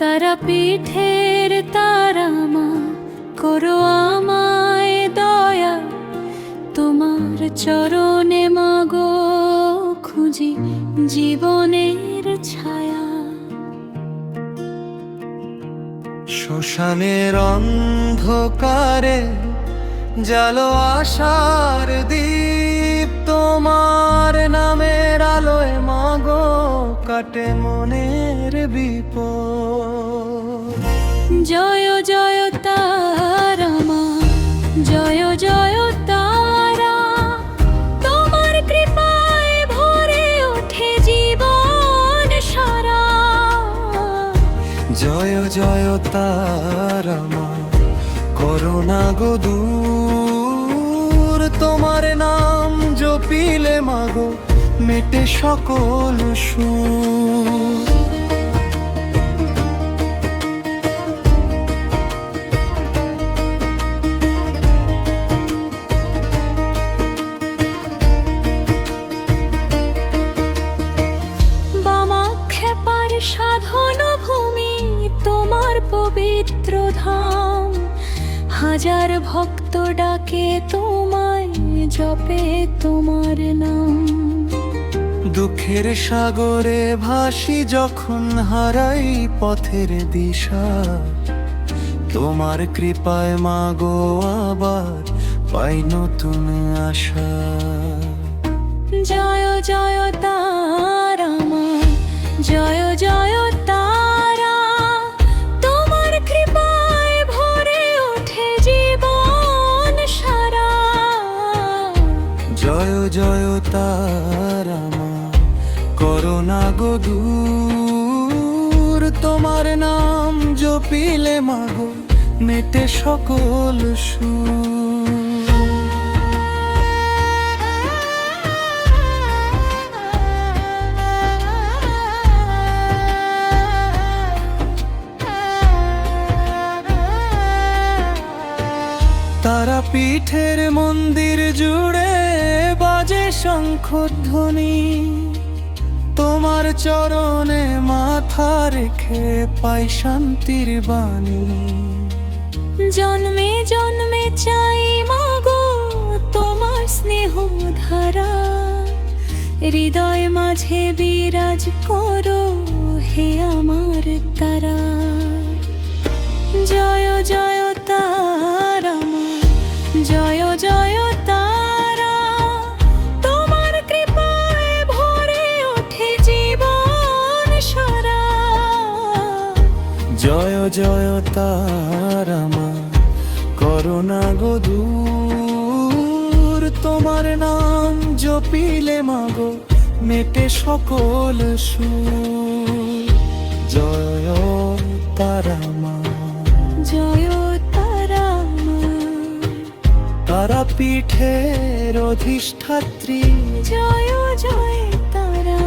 তারা পীঠের তারা মা, করো আমায় দয়া, তোমার চরণে মাগো খুঁজি জীবনের ছায়া। শ্মশানের অন্ধকারে জালো আশার দীপ, তোমার নামের আলোয় মাগো কাটে মনের বিপদ। জয় জয় তারা মা, জয় জয় তারা, তোমার কৃপায় ভরে ওঠে জীবন সারা। জয় জয় তারা মা, করোনা গো দূর, তোমার নাম জপিলে মাগো মেটে সকল সুর। বামাক্ষেপার সাধন ভূমি, তোমার পবিত্র ধাম, হাজার ভক্ত ডাকে তোমায়, জপে তোমার নাম। দুঃখের সাগরে ভাসি যখন হারাই পথের দিশা, তোমার কৃপায় মাগো আবার পাই নতুন আশা। জয় জয় তারা মা, জয় জয় তারা, তোমার কৃপায় ভরে ওঠে জীবন সারা। জয় জয় তারা মা, করোনা গো দূর, তোমার নাম জপিলে মাগো মেটে সকল সুর। তারা পীঠের মন্দির জুড়ে বাজে শঙ্খধ্বনি, তোমার চরণে মাথা রেখে পাই শান্তির বাণী। জন্মে জন্মে চাই মাগো তোমার স্নেহ ধারা, হৃদয় মাঝে বিরাজ করো হে আমার তারা। জয় জয় তারা মা, জয় জয় তারা, তোমার কৃপায় ভরে ওঠে জীবন সারা। জয় জয় তারা মা, করোনা গো দূর, তোমার নাম জপিলে মাগো মেটে সকল সুর। জয় তারা মা, জয় তারা মা, তারা পীঠের অধিষ্ঠাত্রী। জয় জয় তারা।